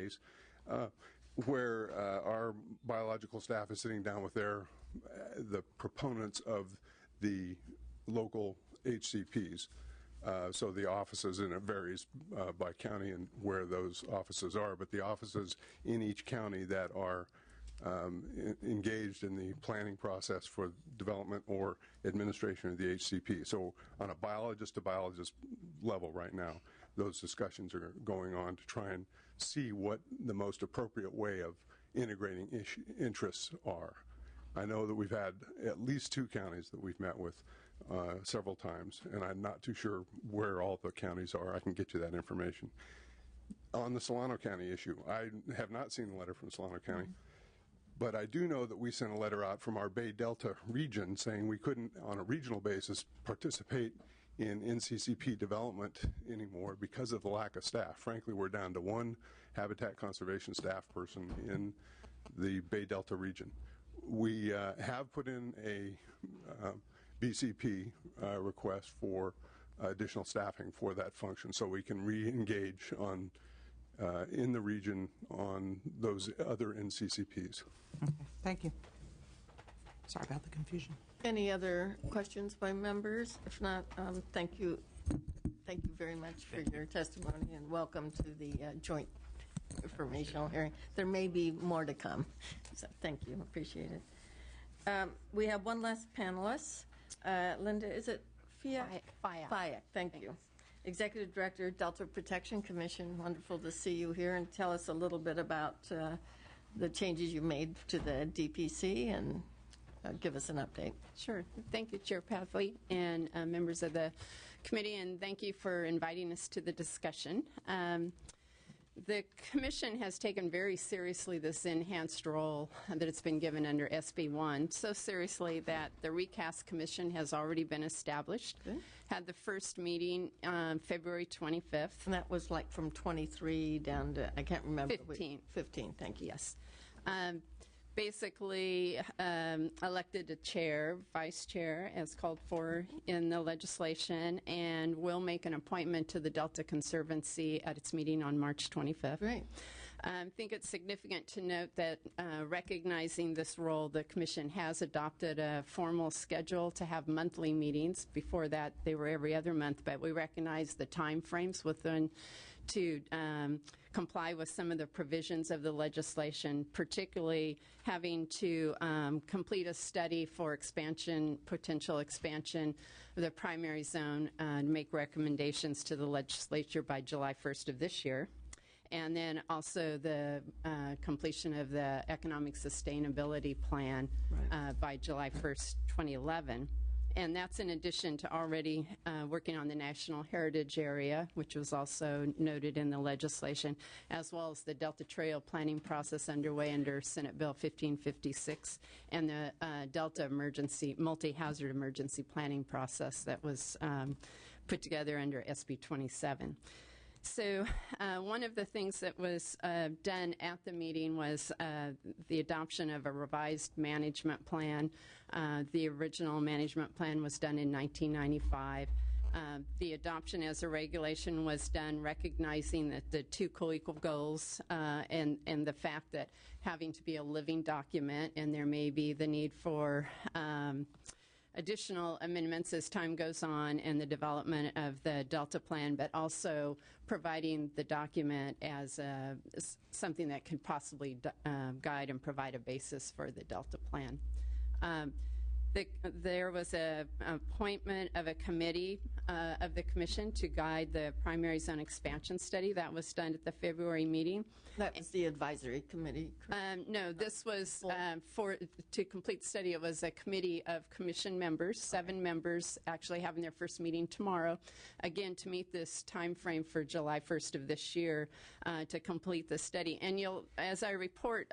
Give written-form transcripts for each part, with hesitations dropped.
days, where our biological staff is sitting down with the proponents of the local HCPs. So the offices, and it varies by county and where those offices are, but the offices in each county that are engaged in the planning process for development or administration of the HCP. So on a biologist to biologist level right now, those discussions are going on to try and see what the most appropriate way of integrating interests are. I know that we've had at least 2 counties that we've met with several times, and I'm not too sure where all the counties are. I can get you that information. On the Solano County issue, I have not seen the letter from Solano County, but I do know that we sent a letter out from our Bay Delta region saying we couldn't, on a regional basis, participate in NCCP development anymore because of the lack of staff. Frankly, we're down to 1 habitat conservation staff person in the Bay Delta region. We have put in a BCP request for additional staffing for that function so we can re-engage on in the region on those other NCCPs. Okay, thank you. Sorry about the confusion. Any other questions by members? If not, thank you. Thank you very much for your testimony, and welcome to the joint informational hearing. There may be more to come, so thank you. Appreciate it. We have one last panelist. Linda, is it Fiak? Fiak, thank you. Executive Director, Delta Protection Commission. Wonderful to see you here, and tell us a little bit about the changes you made to the DPC, and give us an update. Sure. Thank you, Chair Pathway, and members of the committee, and thank you for inviting us to the discussion. The Commission has taken very seriously this enhanced role that it's been given under SB 1, so seriously that the Recast Commission has already been established. Good. Had the first meeting February 25th. And that was like from 23 down to, I can't remember. 15. 15, thank you. Yes. Basically elected a chair, vice chair, as called for in the legislation, and will make an appointment to the Delta Conservancy at its meeting on March 25th. Great. I think it's significant to note that recognizing this role, the Commission has adopted a formal schedule to have monthly meetings. Before that, they were every other month, but we recognize the time frames within to comply with some of the provisions of the legislation, particularly having to complete a study for expansion, potential expansion of the primary zone, and make recommendations to the legislature by July 1st of this year. And then also the completion of the Economic Sustainability Plan by July 1st, 2011. And that's in addition to already working on the National Heritage Area, which was also noted in the legislation, as well as the Delta Trail planning process underway under Senate Bill 1556, and the Delta multi-hazard emergency planning process that was put together under SB 27. So one of the things that was done at the meeting was the adoption of a revised management plan. The original management plan was done in 1995. The adoption as a regulation was done recognizing that the 2 co-equal goals and the fact that having to be a living document, and there may be the need for additional amendments as time goes on and the development of the Delta Plan, but also providing the document as something that could possibly guide and provide a basis for the Delta Plan. There was an appointment of a committee of the Commission to guide the primary zone expansion study. That was done at the February meeting. That was the advisory committee? No, this was to complete the study. It was a committee of Commission members, 7 members actually having their first meeting tomorrow, again, to meet this time frame for July 1st of this year to complete the study. And as I report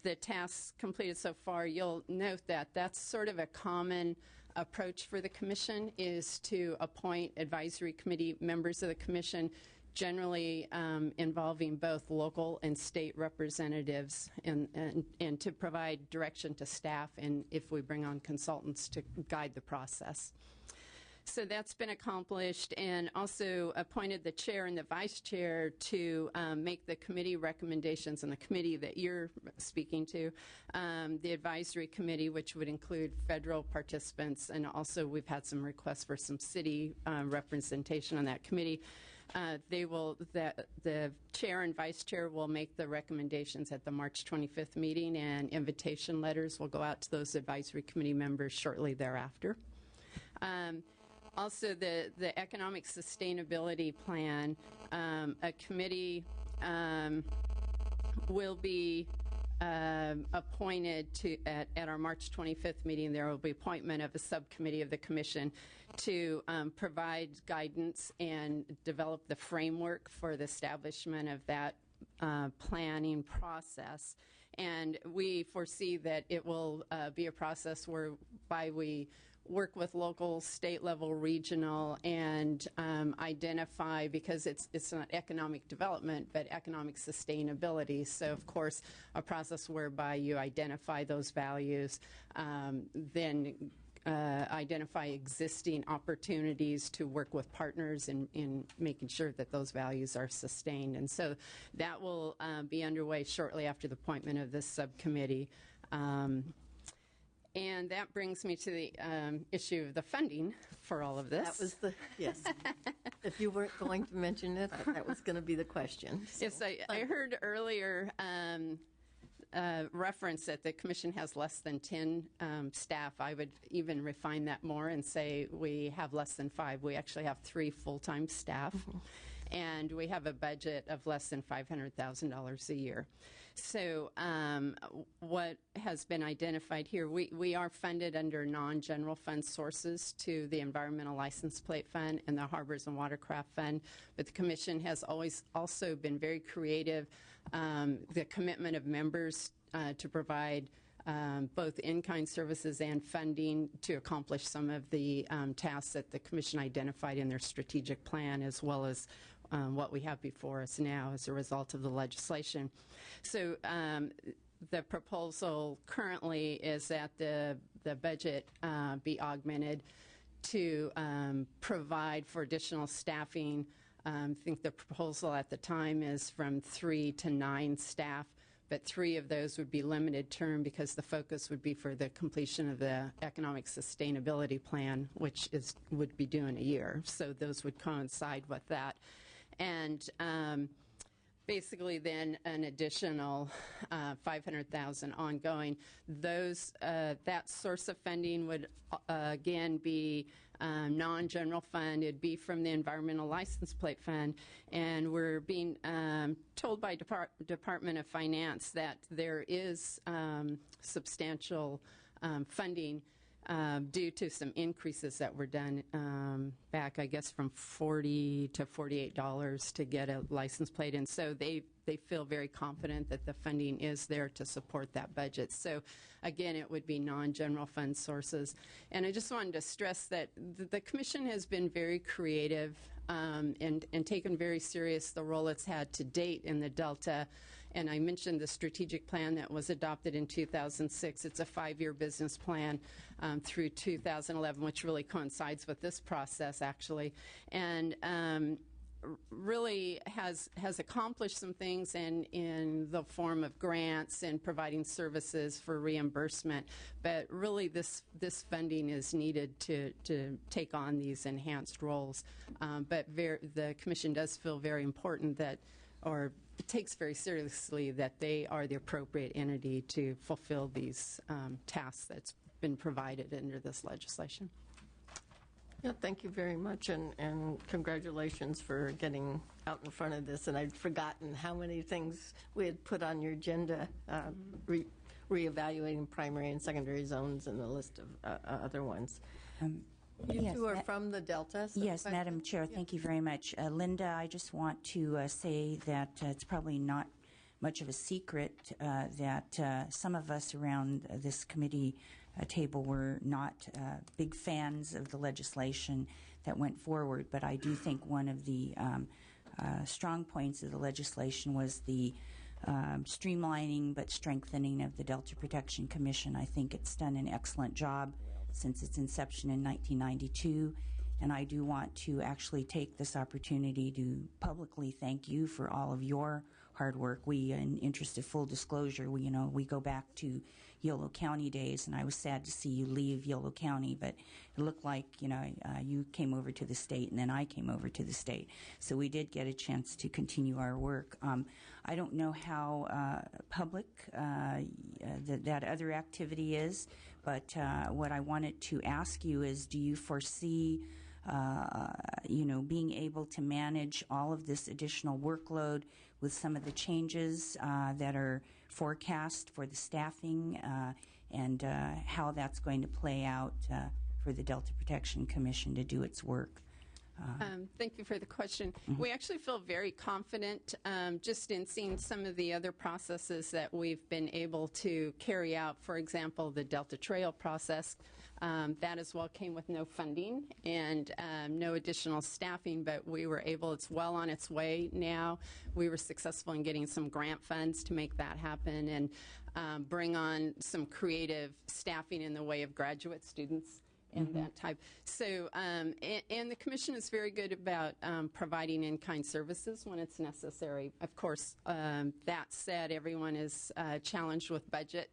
the tasks completed so far, you'll note that that's sort of a common approach for the Commission, is to appoint advisory committee members of the Commission, generally involving both local and state representatives, and to provide direction to staff, and if we bring on consultants to guide the process. So that's been accomplished, and also appointed the chair and the vice chair to make the committee recommendations, and the committee that you're speaking to, the advisory committee, which would include federal participants, and also we've had some requests for some city representation on that committee. The chair and vice chair will make the recommendations at the March 25th meeting, and invitation letters will go out to those advisory committee members shortly thereafter. Also, the economic sustainability plan, a committee will be appointed at our March 25th meeting. There will be appointment of a subcommittee of the commission to provide guidance and develop the framework for the establishment of that planning process. And we foresee that it will be a process whereby we work with local, state level, regional, and identify, because it's not economic development, but economic sustainability. So, of course, a process whereby you identify those values, then identify existing opportunities to work with partners in making sure that those values are sustained. And so that will be underway shortly after the appointment of this subcommittee. And that brings me to the issue of the funding for all of this. That was yes. If you weren't going to mention it, that was going to be the question. So. Yes, I heard earlier reference that the commission has less than 10 staff. I would even refine that more and say we have less than 5. We actually have 3 full-time staff. Mm-hmm. And we have a budget of less than $500,000 a year. So what has been identified here, we are funded under non-general fund sources to the Environmental License Plate Fund and the Harbors and Watercraft Fund, but the Commission has always also been very creative. The commitment of members to provide both in-kind services and funding to accomplish some of the tasks that the Commission identified in their strategic plan, as well as what we have before us now as a result of the legislation. So the proposal currently is that the budget be augmented to provide for additional staffing. I think the proposal at the time is from 3 to 9 staff, but 3 of those would be limited term because the focus would be for the completion of the economic sustainability plan, which would be due in a year. So those would coincide with that. And basically then an additional $500,000 ongoing. That source of funding would again be non-general fund. It'd be from the Environmental License Plate Fund, and we're being told by Department of Finance that there is substantial funding due to some increases that were done back, I guess, from $40 to $48 to get a license plate. And so they feel very confident that the funding is there to support that budget. So, again, it would be non-general fund sources. And I just wanted to stress that the Commission has been very creative and taken very serious the role it's had to date in the Delta. And I mentioned the strategic plan that was adopted in 2006. It's a 5-year business plan through 2011, which really coincides with this process, actually, and really has accomplished some things in the form of grants and providing services for reimbursement. But really, this funding is needed to take on these enhanced roles. But the Commission does feel very important that, or it takes very seriously that they are the appropriate entity to fulfill these tasks that's been provided under this legislation. Yeah, thank you very much, and congratulations for getting out in front of this. And I'd forgotten how many things we had put on your agenda, reevaluating primary and secondary zones and the list of other ones. You two are from the Delta? So yes, Madam Chair, thank you very much. Linda, I just want to say that it's probably not much of a secret that some of us around this committee table were not big fans of the legislation that went forward, but I do think one of the strong points of the legislation was the streamlining but strengthening of the Delta Protection Commission. I think it's done an excellent job since its inception in 1992, And I do want to actually take this opportunity to publicly thank you for all of your hard work. We, in interest of full disclosure, we go back to Yolo County days, and I was sad to see you leave Yolo County, but it looked like, you came over to the state, and then I came over to the state. So we did get a chance to continue our work. I don't know how public that other activity is, but what I wanted to ask you is, do you foresee being able to manage all of this additional workload with some of the changes that are forecast for the staffing and how that's going to play out for the Delta Protection Commission to do its work? Thank you for the question. We actually feel very confident just in seeing some of the other processes that we've been able to carry out. For example, the Delta Trail process. That as well came with no funding and no additional staffing, but we were able, it's well on its way now. We were successful in getting some grant funds to make that happen and bring on some creative staffing in the way of graduate students and that type. So, and the Commission is very good about providing in-kind services when it's necessary. Of course, that said, everyone is challenged with budget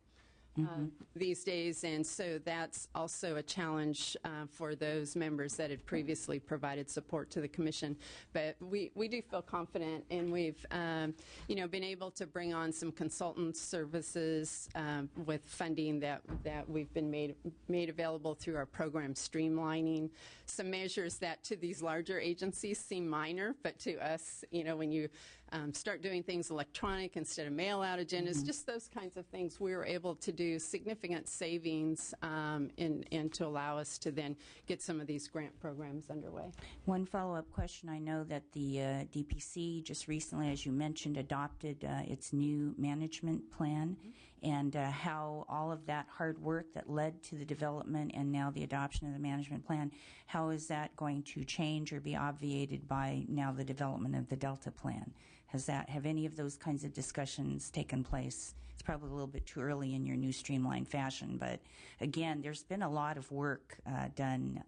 these days, and so that's also a challenge for those members that had previously provided support to the Commission. But we do feel confident, and we've been able to bring on some consultant services with funding that we've been made available through our program streamlining. Some measures that to these larger agencies seem minor, but to us, when you start doing things electronic instead of mail-out agendas, just those kinds of things, we were able to do significant savings and to allow us to then get some of these grant programs underway. One follow-up question. I know that the DPC just recently, as you mentioned, adopted its new management plan, and how all of that hard work that led to the development and now the adoption of the management plan, how is that going to change or be obviated by now the development of the Delta plan? Have any of those kinds of discussions taken place? It's probably a little bit too early in your new streamlined fashion, but again, there's been a lot of work done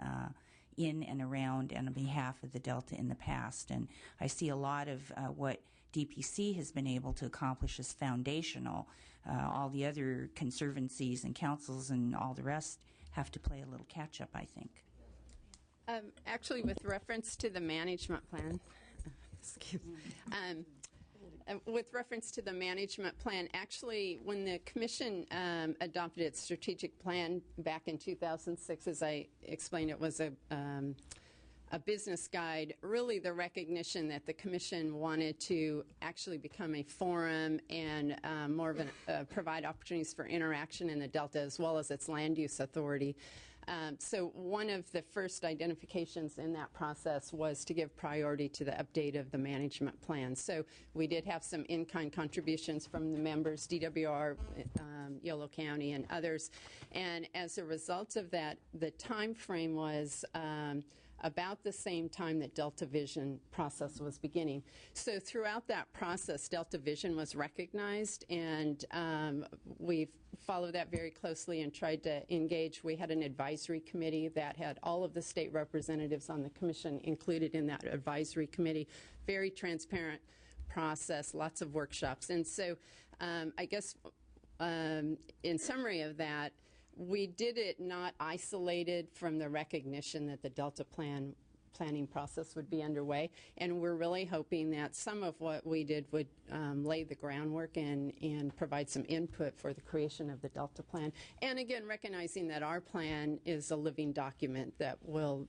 in and around and on behalf of the Delta in the past, and I see a lot of what DPC has been able to accomplish is foundational. All the other conservancies and councils and all the rest have to play a little catch-up, I think. Actually, with reference to the management plan, with reference to the management plan, actually, when the Commission adopted its strategic plan back in 2006, as I explained, it was a business guide, really the recognition that the Commission wanted to actually become a forum and more of provide opportunities for interaction in the Delta as well as its land use authority. So one of the first identifications in that process was to give priority to the update of the management plan. So we did have some in-kind contributions from the members, DWR, Yolo County, and others. And as a result of that, the time frame was about the same time that Delta Vision process was beginning. So throughout that process, Delta Vision was recognized, and we've followed that very closely and tried to engage. We had an advisory committee that had all of the state representatives on the Commission included in that advisory committee. Very transparent process, lots of workshops. And so I guess in summary of that, we did it not isolated from the recognition that the Delta planning process would be underway, and we're really hoping that some of what we did would lay the groundwork and provide some input for the creation of the Delta plan. And again, recognizing that our plan is a living document that will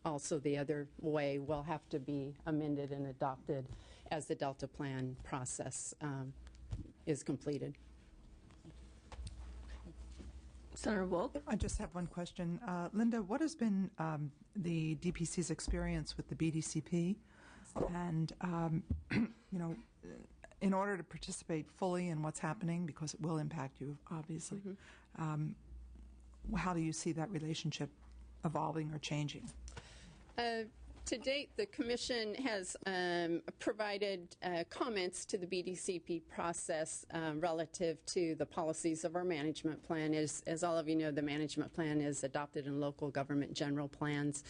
also the other way will have to be amended and adopted as the Delta plan process is completed. Senator Wolk? I just have one question. Linda, what has been the DPC's experience with the BDCP? And, in order to participate fully in what's happening, because it will impact you, obviously, how do you see that relationship evolving or changing? To date, the Commission has provided comments to the BDCP process relative to the policies of our management plan. As all of you know, the management plan is adopted in local government general plans.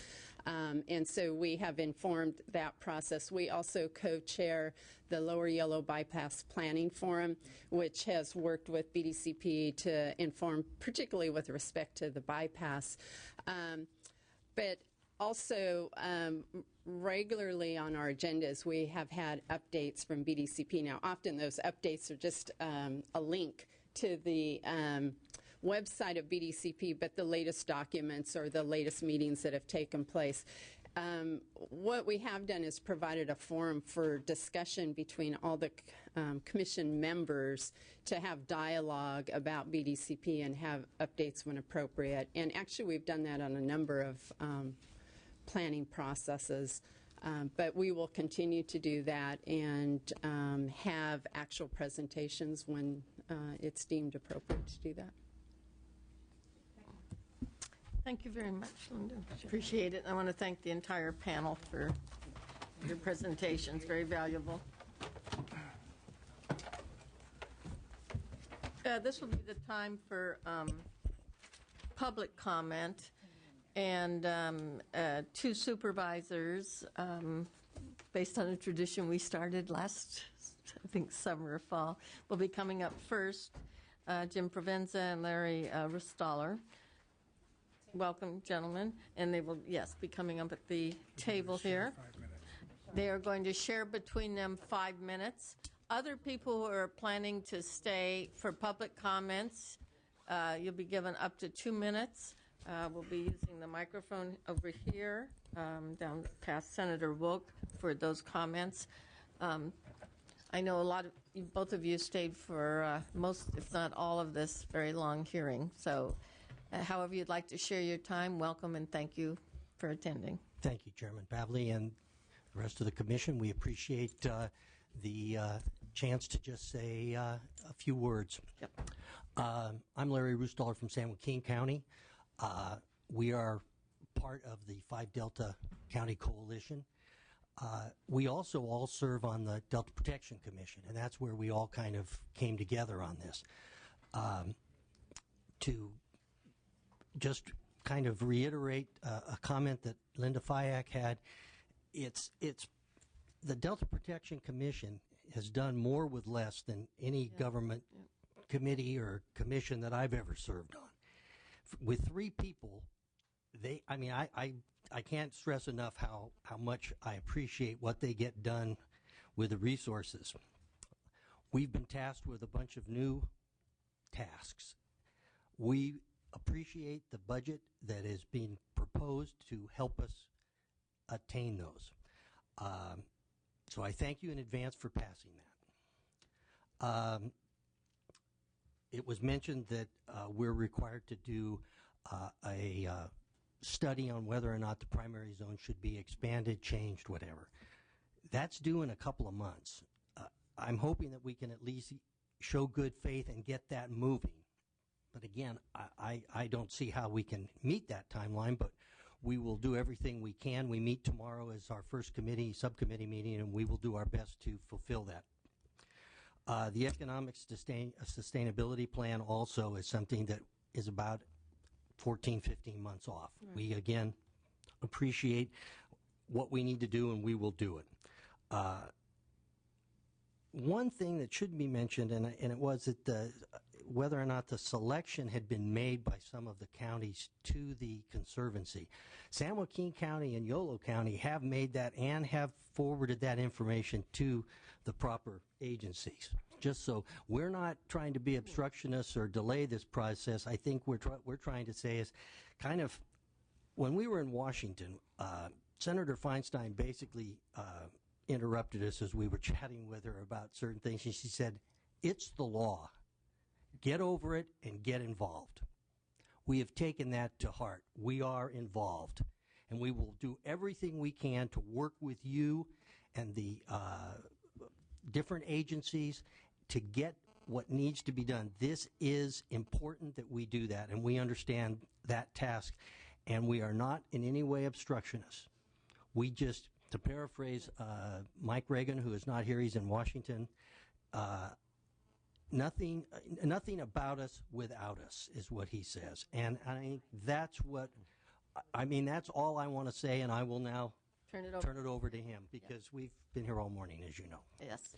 And so we have informed that process. We also co-chair the Lower Yellow Bypass Planning Forum, which has worked with BDCP to inform, particularly with respect to the bypass. But also, regularly on our agendas, we have had updates from BDCP. Now, often those updates are just a link to the website of BDCP, but the latest documents or the latest meetings that have taken place. What we have done is provided a forum for discussion between all the Commission members to have dialogue about BDCP and have updates when appropriate. And actually, we've done that on a number of planning processes, but we will continue to do that and have actual presentations when it's deemed appropriate to do that. Thank you very much, Linda. Appreciate it. I want to thank the entire panel for your presentations. Very valuable. This will be the time for public comment. And two supervisors, based on a tradition we started last, I think, summer or fall, will be coming up first, Jim Provenza and Larry Rustaller. Welcome, gentlemen. And they will, yes, be coming up at the table here. They are going to share between them 5 minutes. Other people who are planning to stay for public comments, you'll be given up to 2 minutes. We'll be using the microphone over here, down past Senator Wilk for those comments. I know both of you stayed for most, if not all of this very long hearing. So however you'd like to share your time, welcome and thank you for attending. Thank you, Chairman Bavley and the rest of the Commission. We appreciate the chance to just say a few words. Yep. I'm Larry Rustaller from San Joaquin County. We are part of the 5 Delta County Coalition. We also all serve on the Delta Protection Commission, and that's where we all kind of came together on this. To just kind of reiterate a comment that Linda Fayak had, it's the Delta Protection Commission has done more with less than any government committee or commission that I've ever served on. With 3 people, I can't stress enough how much I appreciate what they get done with the resources. We've been tasked with a bunch of new tasks. We appreciate the budget that is being proposed to help us attain those. So I thank you in advance for passing that. It was mentioned that we're required to do a study on whether or not the primary zone should be expanded, changed, whatever. That's due in a couple of months. I'm hoping that we can at least show good faith and get that moving. But again, I don't see how we can meet that timeline, but we will do everything we can. We meet tomorrow as our first subcommittee meeting, and we will do our best to fulfill that. The economic sustainability plan also is something that is about 14, 15 months off. Right. We, again, appreciate what we need to do, and we will do it. One thing that should be mentioned, and it was that whether or not the selection had been made by some of the counties to the Conservancy. San Joaquin County and Yolo County have made that and have forwarded that information to the proper agencies. Just so we're not trying to be obstructionists or delay this process. I think we're trying to say is kind of, when we were in Washington, Senator Feinstein basically interrupted us as we were chatting with her about certain things, and she said, "It's the law. Get over it and get involved." We have taken that to heart. We are involved, and we will do everything we can to work with you and the different agencies to get what needs to be done. This is important that we do that, and we understand that task, and we are not in any way obstructionists. We just, to paraphrase Mike Reagan, who is not here, he's in Washington, nothing about us without us is what he says. And I think that's that's all I want to say, and I will now Turn it over. to him because we've been here all morning, as you know. Yes.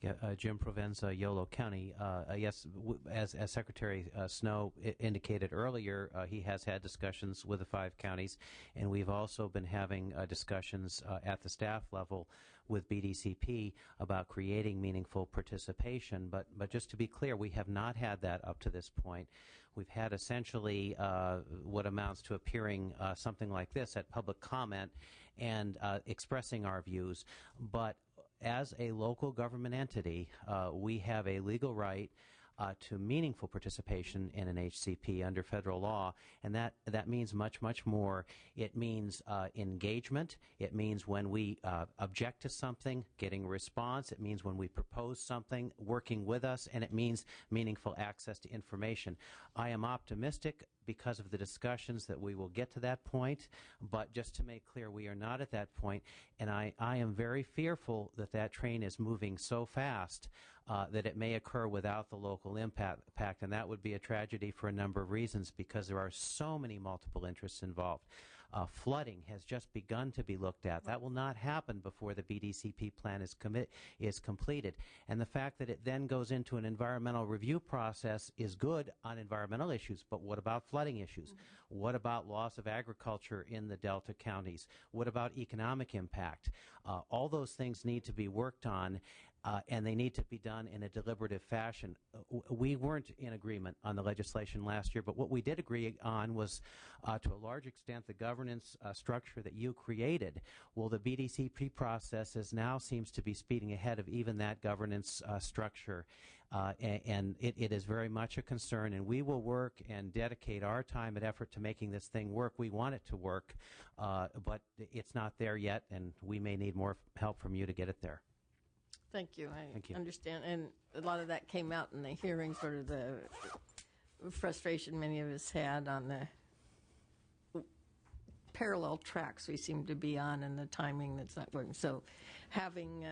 Yeah, Jim Provenza, Yolo County. Yes, as Secretary Snow indicated earlier, he has had discussions with the 5 counties, and we've also been having discussions at the staff level with BDCP about creating meaningful participation. But just to be clear, we have not had that up to this point. We've had essentially what amounts to appearing something like this at public comment and expressing our views. But as a local government entity, we have a legal right to meaningful participation in an HCP under federal law, and that means much, much more. It means engagement. It means when we object to something, getting a response. It means when we propose something, working with us, and it means meaningful access to information. I am optimistic because of the discussions that we will get to that point, but just to make clear, we are not at that point, and I am very fearful that that train is moving so fast that it may occur without the local impact, and that would be a tragedy for a number of reasons because there are so many multiple interests involved. Flooding has just begun to be looked at. That will not happen before the BDCP plan is completed. And the fact that it then goes into an environmental review process is good on environmental issues, but what about flooding issues? What about loss of agriculture in the Delta counties? What about economic impact? All those things need to be worked on. And they need to be done in a deliberative fashion. We weren't in agreement on the legislation last year, but what we did agree on was, to a large extent, the governance structure that you created. Well, the BDCP process now seems to be speeding ahead of even that governance structure. And it is very much a concern, and we will work and dedicate our time and effort to making this thing work. We want it to work, but it's not there yet, and we may need more help from you to get it there. Thank you. Thank you. Understand. And a lot of that came out in the hearing, sort of the frustration many of us had on the parallel tracks we seem to be on and the timing that's not working. So having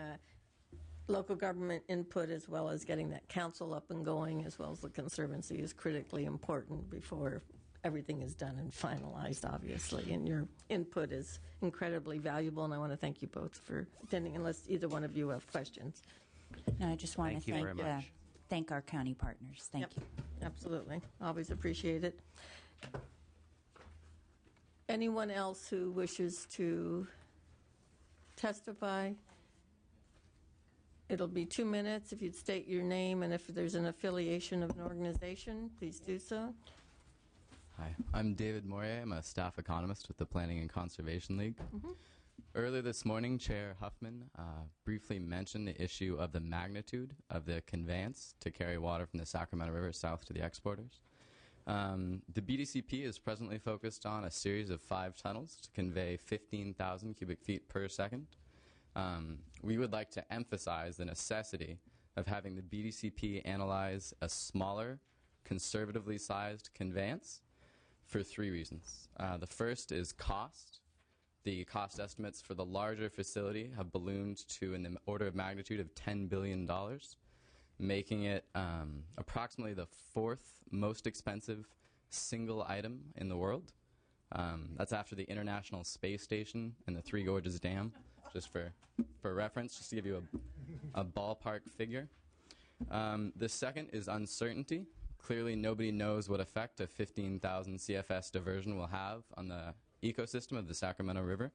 local government input as well as getting that council up and going as well as the Conservancy is critically important before everything is done and finalized, obviously, and your input is incredibly valuable, and I want to thank you both for attending, unless either one of you have questions. No, I just want Thank to you very much. thank our county partners. Thank you. Absolutely. Always appreciate it. Anyone else who wishes to testify? It'll be 2 minutes. If you'd state your name and if there's an affiliation of an organization, please do so. Hi, I'm David Mourier. I'm a staff economist with the Planning and Conservation League. Earlier this morning, Chair Huffman briefly mentioned the issue of the magnitude of the conveyance to carry water from the Sacramento River south to the exporters. The BDCP is presently focused on a series of 5 tunnels to convey 15,000 cubic feet per second. We would like to emphasize the necessity of having the BDCP analyze a smaller, conservatively sized conveyance for 3 reasons. The first is cost. The cost estimates for the larger facility have ballooned to in the order of magnitude of $10 billion, making it approximately the 4th most expensive single item in the world. That's after the International Space Station and the Three Gorges Dam, just for reference, just to give you a ballpark figure. The second is uncertainty. Clearly, nobody knows what effect a 15,000 CFS diversion will have on the ecosystem of the Sacramento River.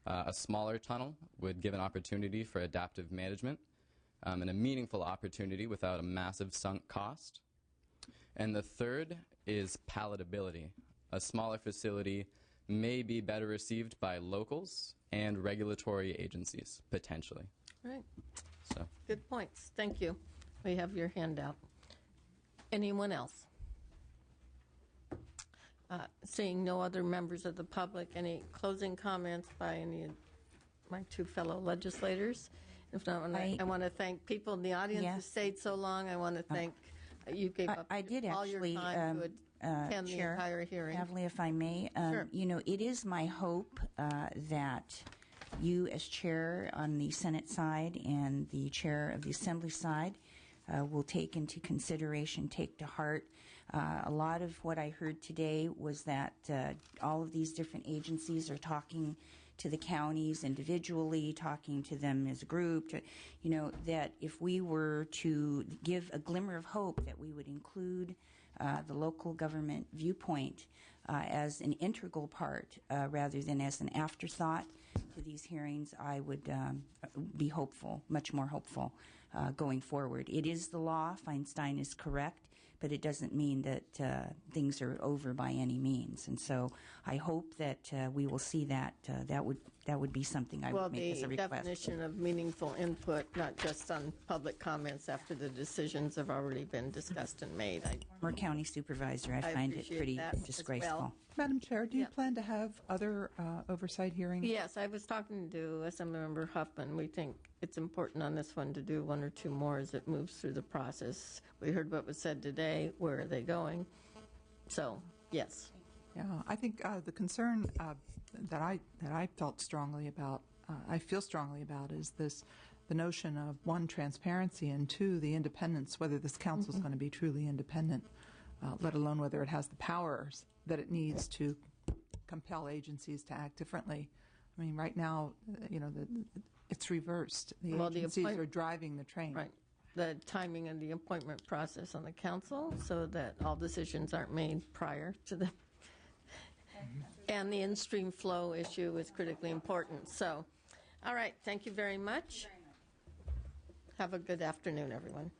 A smaller tunnel would give an opportunity for adaptive management and a meaningful opportunity without a massive sunk cost. And the third is palatability. A smaller facility may be better received by locals and regulatory agencies, potentially. Right. So, Good points. Thank you. We have your handout. Anyone else? Seeing no other members of the public, any closing comments by any of my 2 fellow legislators? If not, I want to thank people in the audience who Yes. stayed so long. I want to thank you gave up I did all your actually, time to attend the Chair entire hearing. Havli, if I may, Sure. it is my hope that you as chair on the Senate side and the chair of the Assembly side will take into consideration, take to heart. A lot of what I heard today was that all of these different agencies are talking to the counties individually, talking to them as a group, that if we were to give a glimmer of hope that we would include the local government viewpoint as an integral part rather than as an afterthought to these hearings, I would be hopeful, much more hopeful going forward. It is the law. Feinstein is correct. But it doesn't mean that things are over by any means. And so I hope that we will see that. That would be something I would make as a request. Well, the definition of meaningful input, not just on public comments after the decisions have already been discussed and made. Former county supervisor, I find it appreciate pretty that as disgraceful. well. Madam Chair, do you Yeah. plan to have other oversight hearings? Yes, I was talking to Assemblymember Huffman. We think it's important on this one to do one or two more as it moves through the process. We heard what was said today. Where are they going? So, yes. Yeah, I think the concern that I felt strongly about, I feel strongly about, is the notion of, one, transparency, and two, the independence, whether this council is going to be truly independent, let alone whether it has the powers that it needs to compel agencies to act differently. I mean, right now, it's reversed. The agencies are driving the train. Right. The timing of the appointment process on the council so that all decisions aren't made prior to the. And the in-stream flow issue is critically important. So, all right, thank you very much. Have a good afternoon, everyone.